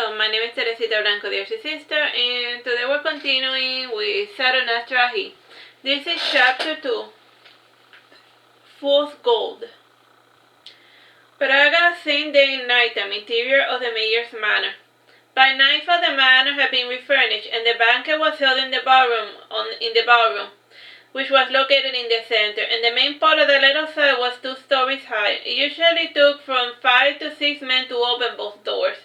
Hello, my name is Teresita Blanco, the Artsy sister, and today we're continuing with Saturnastra. This is chapter 2, Fool's Gold. Praga, same day and nighttime, interior of the mayor's manor. By nightfall the manor had been refurnished, and the banquet was held in the ballroom, which was located in the center, and the main part of the little side was 2 stories high. It usually took from 5 to 6 men to open both doors.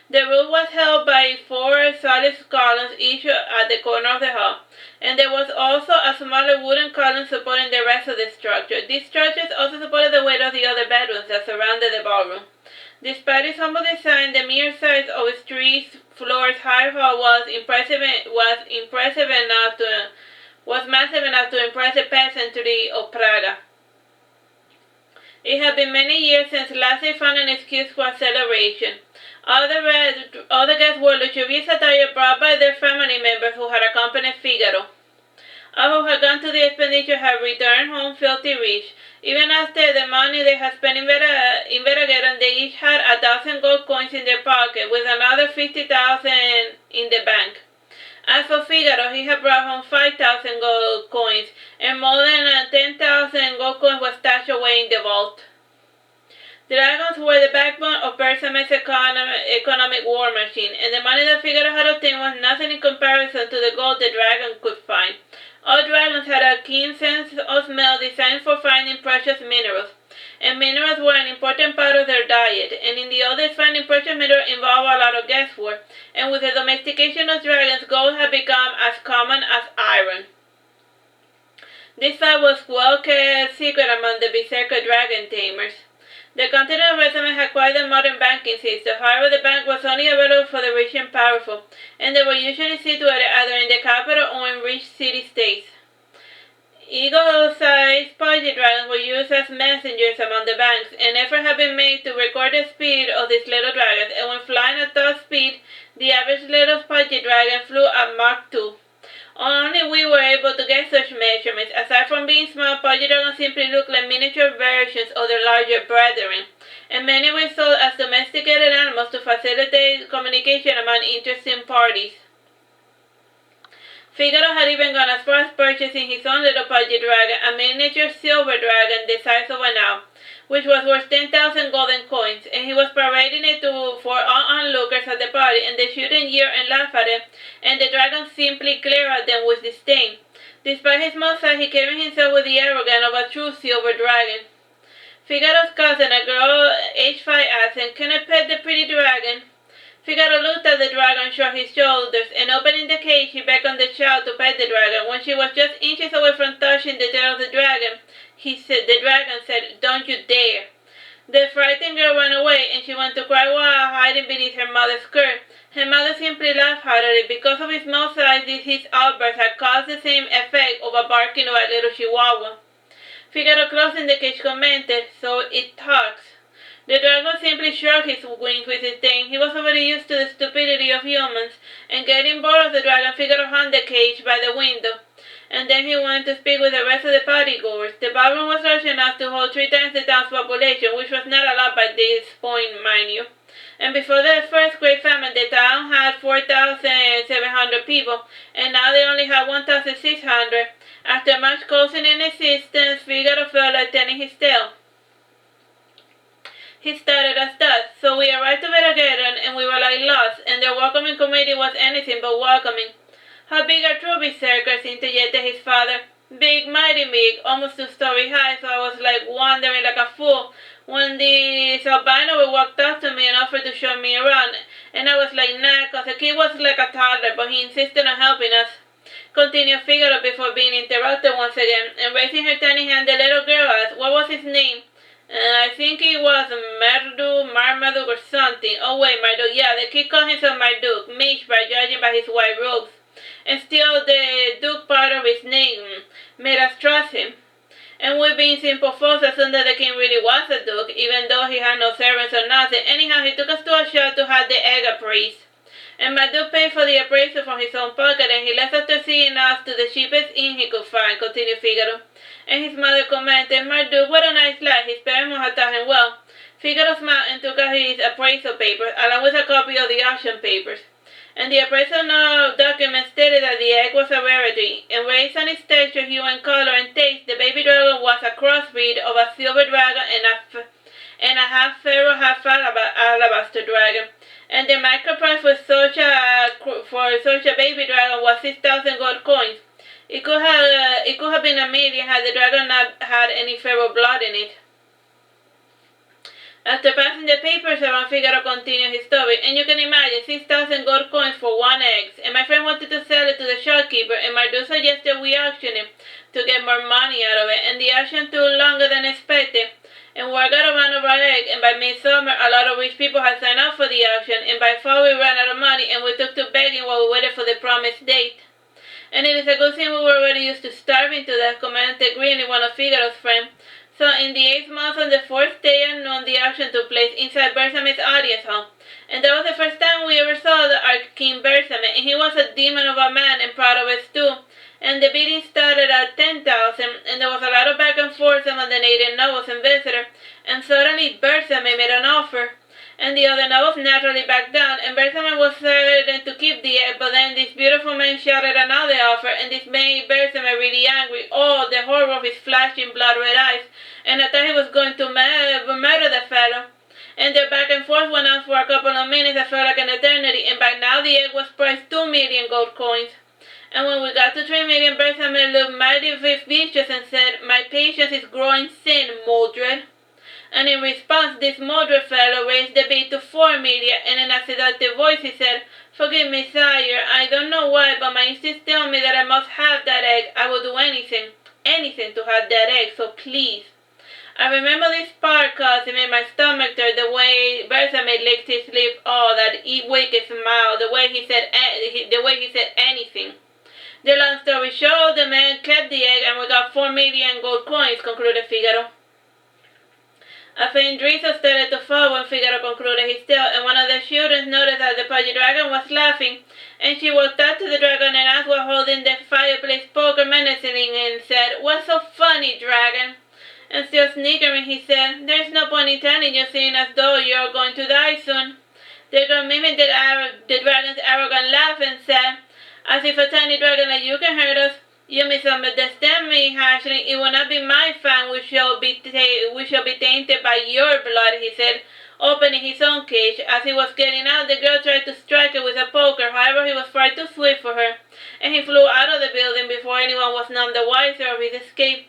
The roof was held by 4 solid columns, each at the corner of the hall, and there was also a smaller wooden column supporting the rest of the structure. These structures also supported the weight of the other bedrooms that surrounded the ballroom. Despite its humble design, the mere size of its 3 floors high hall was massive enough to impress the peasantry of Praga. It had been many years since last they found an excuse for a celebration. All the guests wore luxurious attire brought by their family members who had accompanied Figaro. All who had gone to the expedition had returned home filthy rich. Even after the money they had spent in Veragheron, they each had 1,000 gold coins in their pocket, with another 50,000 in the bank. As for Figaro, he had brought home 5,000 gold coins, and more than 10,000 gold coins were stashed away in the vault. Dragons were the backbone of Persame's economic war machine, and the money that Figaro had obtained was nothing in comparison to the gold the dragon could find. All dragons had a keen sense of smell designed for finding precious minerals, and minerals were an important part of their diet, and in the others finding precious minerals involved a lot of guesswork, and with the domestication of dragons, gold had become as common as iron. This fact was well kept secret among the berserker dragon tamers. The continent of Persames had quite a modern banking system. However, the bank was only available for the rich and powerful, and they were usually situated either in the capital or in rich city-states. Eagle-sized pudgy dragons were used as messengers among the banks, and effort had been made to record the speed of these little dragons, and when flying at top speed, the average little pudgy dragon flew at Mach 2. Only we were able to get such measurements. Aside from being small, pudgy dragons simply looked like miniature versions of their larger brethren, and many were sold as domesticated animals to facilitate communication among interested parties. Figaro had even gone as far as purchasing his own little pudgy dragon, a miniature silver dragon the size of an owl, which was worth 10,000 golden coins, and he was parading it for all onlookers at the party, and they shouldn't jeer and laugh at it, and the dragon simply glared at them with disdain. Despite his small size, he carried himself with the arrogance of a true silver dragon. Figaro's cousin, a girl aged 5, asked, "Can I pet the pretty dragon?" Figaro looked at the dragon, shrugged his shoulders, and opening the cage, he beckoned the child to pet the dragon. When she was just inches away from touching the tail of the dragon, the dragon said, "Don't you dare." The frightened girl ran away, and she went to cry while hiding beneath her mother's skirt. Her mother simply laughed heartily. Because of his small size, his outburst had caused the same effect of a barking of a little chihuahua. Figaro, closing the cage, commented, "So it talks." The dragon simply shrugged his wings with disdain. He was already used to the stupidity of humans, and getting bored of the dragon, Figaro hung the cage by the window, and then he went to speak with the rest of the partygoers. The ballroom was large enough to hold 3 times the town's population, which was not a lot by this point, mind you. And before the first Great Famine, the town had 4,700 people, and now they only had 1,600. After much coaxing and insistence, Figaro felt like telling his tale. He started as thus: "So we arrived to Veragheron, and we were like lost, and their welcoming committee was anything but welcoming." "How big are true berserkers?" interjected his father. "Big, mighty big, almost 2 stories high, so I was like wondering like a fool when this albino walked up to me and offered to show me around, and I was like, nah, 'cause the kid was like a toddler, but he insisted on helping us," continued Figaro before being interrupted once again, and raising her tiny hand, the little girl asked, "What was his name?" "I think it was Marmaduke or something. Oh wait, Marduk. Yeah, the kid called himself Marduk, mage by judging by his white robes. And still the Duke part of his name made us trust him. And we being simple folks assumed that the king really was a duke, even though he had no servants or nothing. Anyhow, he took us to a shop to have the egg appraised. And Marduk paid for the appraisal from his own pocket, and he left after seeing us to the cheapest inn he could find," continued Figaro. And his mother commented, "Marduk, what a nice lad. His parents must have taught him well." Figaro smiled and took out his appraisal papers, along with a copy of the auction papers. And the appraisal document stated that the egg was a rarity, and based on its texture, hue, and color and taste, the baby dragon was a crossbreed of a silver dragon and a half pharaoh, half alabaster dragon. And the market price for such a baby dragon was 6,000 gold coins. It could have been a million had the dragon not had any pharaoh blood in it. After passing the papers around, Figaro continued his story, and you can imagine 6,000 gold coins for one egg. And my friend wanted to sell it to the shopkeeper, and Mardu suggested we auction it to get more money out of it. And the auction took longer than expected, and word got around of our egg, and by midsummer, a lot of rich people had signed up for the auction, and by fall we ran out of money, and we took to begging while we waited for the promised date. And it is a good thing we were already used to starving to death, commented Greeley, one of Figaro's friends. So in the 8th month, on the 4th day at noon, the auction took place inside Bersame's audience hall. And that was the first time we ever saw our King Bersame, and he was a demon of a man and proud of it too. And the bidding started at 10,000, and there was a lot of back and forth among the native nobles and visitors, and suddenly Bersame made an offer. And the other nobles naturally backed down, and Bersame was certain to keep the egg, but then this beautiful man shouted another offer, and this made Bersame really angry. Oh, the horror of his flashing blood-red eyes, and I thought he was going to murder the fellow. And their back and forth went on for a couple of minutes that felt like an eternity, and by now the egg was priced 2 million gold coins. And when we got to 3 million, Bersame looked mighty vicious and said, "My patience is growing thin, Mordred." And in response, this Mordred fellow raised the bid to 4 million, and in a seductive voice he said, "Forgive me, sire, I don't know why, but my instincts tell me that I must have that egg. I will do anything to have that egg, so please." I remember this part cause it made my stomach turn, the way Bersame licked his lip, oh, that wicked smile, the way he said anything. The long story short, the man kept the egg, and we got 4 million gold coins, concluded Figaro. A faint drizzle started to fall when Figaro concluded his tale, and one of the students noticed that the pudgy dragon was laughing, and she walked up to the dragon and asked while holding the fireplace poker menacingly and said, "What's so funny, dragon?" And still sniggering, he said, "There's no point in telling you, seeing as though you're going to die soon." The girl mimicked the dragon's arrogant laugh and said, "As if a tiny dragon like you can hurt us. You misunderstand me, harshly. It will not be my fan which shall be tainted by your blood," he said, opening his own cage. As he was getting out, the girl tried to strike it with a poker. However, he was far too swift for her, and he flew out of the building before anyone was none the wiser of his escape.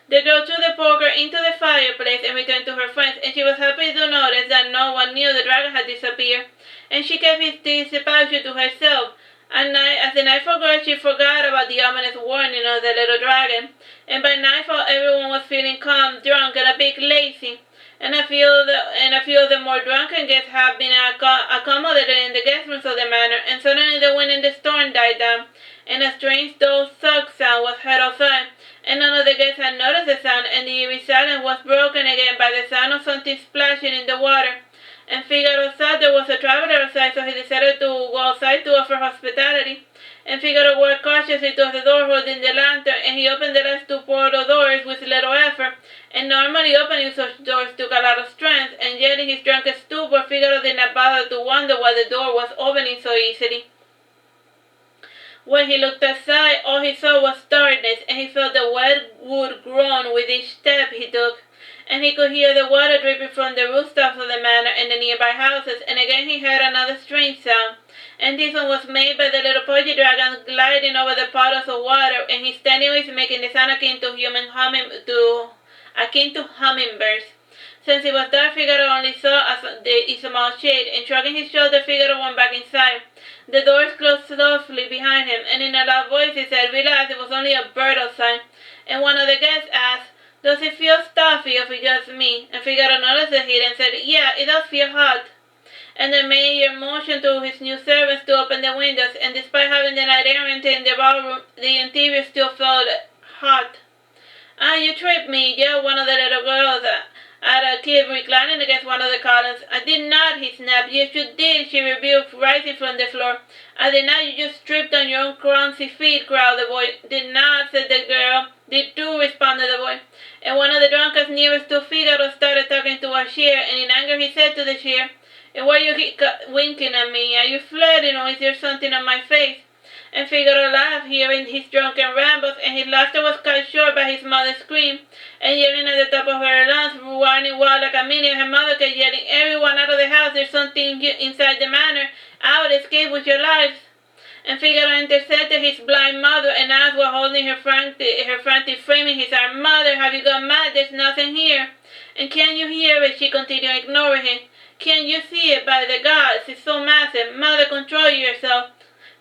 The girl threw the poker into the fireplace and returned to her friends, and she was happy to notice that no one knew the dragon had disappeared, and she kept his disappearance to herself. As the night progressed, she forgot about the ominous warning of the little dragon, and by nightfall everyone was feeling calm, drunk, and a bit lazy. And a few of the more drunken guests had been accommodated in the guest rooms of the manor, and suddenly the wind and the storm died down, and a strange dull suck sound was heard outside, and none of the guests had noticed the sound, and the eerie silence was broken again by the sound of something splashing in the water. And Figaro thought there was a traveler outside, so he decided to go outside to offer hospitality. And Figaro walked cautiously to the door holding the lantern, and he opened the last 2 portal doors with little effort. And normally opening such doors took a lot of strength, and yet in his drunken stupor, Figaro did not bother to wonder why the door was opening so easily. When he looked outside, all he saw was darkness, and he felt the wet wood groan with each step he took. And he could hear the water dripping from the rooftops of the manor and the nearby houses, and again he heard another strange sound. And this one was made by the little pudgy dragon gliding over the puddles of water, and his tiny wings making the sound akin to hummingbirds. Since it was dark, Figaro only saw a small shade, and shrugging his shoulder, Figaro went back inside. The doors closed softly behind him, and in a loud voice he said, "Relax, it was only a bird outside." And one of the guests asked, "Does it feel stuffy, or is it just me?" And Figaro noticed the heat and said, "Yeah, it does feel hot." And the mayor motioned to his new servants to open the windows, and despite having the night air in the ballroom, the interior still felt hot. "Ah, you tripped me," yelled one of the little girls at a kid reclining against one of the columns. "I did not," he snapped. "Yes, you did," she rebuked, rising from the floor. "I did not, you just tripped on your own clumsy feet," growled the boy. "Did not," said the girl. "Did too," responded the boy. And one of the drunkards nearest to Figaro started talking to a chair, and in anger he said to the chair, "And why are you winking at me? Are you flirting, or is there something on my face?" And Figaro laughed, hearing his drunken rambles, and his laughter was cut short by his mother's scream, and yelling at the top of her lungs, running wild like a maniac. Her mother kept yelling, "Everyone out of the house, there's something inside the manor. Out, escape with your lives." And Figaro intercepted his blind mother and asked while holding her frantic frame in his arm, "Mother, have you gone mad? There's nothing here." "And can you hear it?" She continued, ignoring him. "Can you see it? By the gods, it's so massive. Mother, control yourself."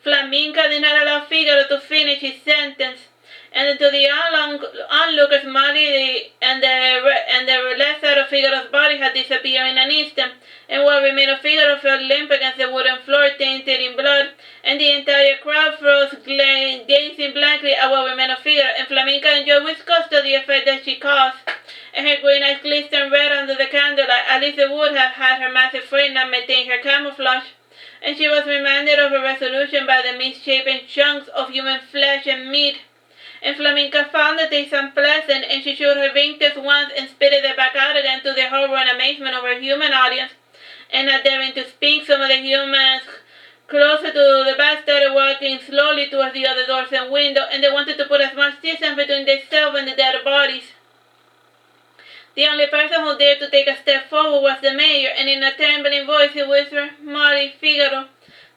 Flaminka did not allow Figaro to finish his sentence, and to the onlookers, Molly and the left side of Figaro's body had disappeared in an instant, and what remained of Figaro fell limp against the wooden floor, tainted in blood, and the entire crowd froze, gazing blankly at what remained of Figaro, and Flaminka enjoyed with gusto the effect that she caused, and her green eyes glistened red under the candlelight. At least it would have had her massive frame not maintained her camouflage, and she was reminded of her resolution by the misshapen chunks of human flesh and meat. And Flaminka found the taste unpleasant, and she showed her vinctures once and spitted it back out again, to the horror and amazement of her human audience. And not daring to speak, some of the humans closer to the back started walking slowly towards the other doors and windows, and they wanted to put as much distance between themselves and the dead bodies. The only person who dared to take a step forward was the mayor, and in a trembling voice he whispered, "Molly, Figaro."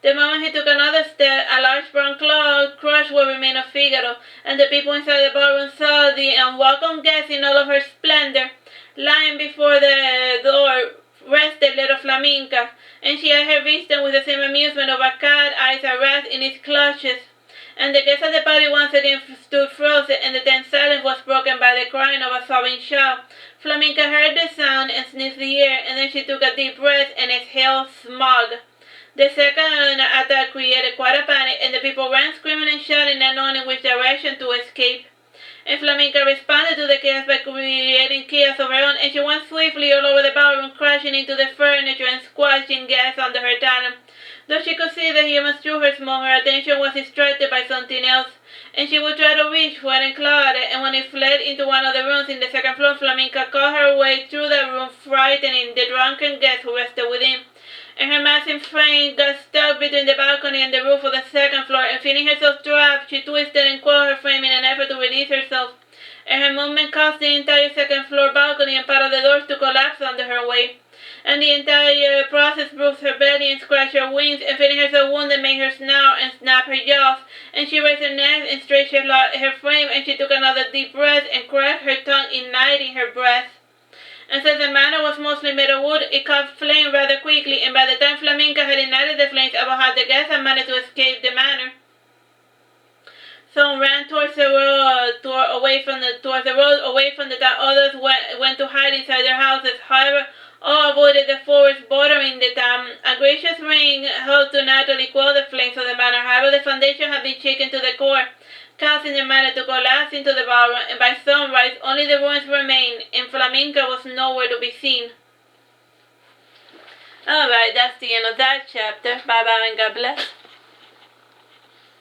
The moment he took another step, a large brown cloud crushed what remained of Figaro, and the people inside the ballroom saw the unwelcome guest in all of her splendor. Lying before the door rested little Flaminka, and she eyed her visitor with the same amusement of a cat eyes a rat in its clutches. And the guests at the party once again stood frozen, and the tense silence was broken by the crying of a sobbing child. Flaminka heard the sound and sniffed the air, and then she took a deep breath and exhaled smog. The second attack created quite a panic, and the people ran screaming and shouting, not knowing in which direction to escape. And Flaminka responded to the chaos by creating chaos of her own, and she went swiftly all over the ballroom, crashing into the furniture and squashing guests under her talon. Though she could see the humans through her smoke, her attention was distracted by something else, and she would try to reach for it and claw it, and when it fled into one of the rooms in the second floor, Flaminka caught her way through the room, frightening the drunken guests who rested within. And her massive frame got stuck between the balcony and the roof of the second floor, and feeling herself trapped, she twisted and coiled her frame in an effort to release herself, and her movement caused the entire second floor balcony and part of the doors to collapse under her weight. And the entire process bruised her belly and scratched her wings, and feeling herself wounded made her snarl and snap her jaws, and she raised her neck and stretched her frame, and she took another deep breath and cracked her tongue, igniting her breath. And since the manor was mostly made of wood, it caught flame rather quickly, and by the time Flaminka had ignited the flames, about half the guests had managed to escape the manor. Some ran towards the road, away from the town. Others went to hide inside their houses. However, all avoided the forest bordering the town. A gracious rain helped to naturally quell the flames of the manor. However, the foundation had been shaken to the core, causing the manor to collapse into the ballroom, and by sunrise only the ruins remained, and Flaminka was nowhere to be seen. Alright, that's the end of that chapter. Bye bye and God bless.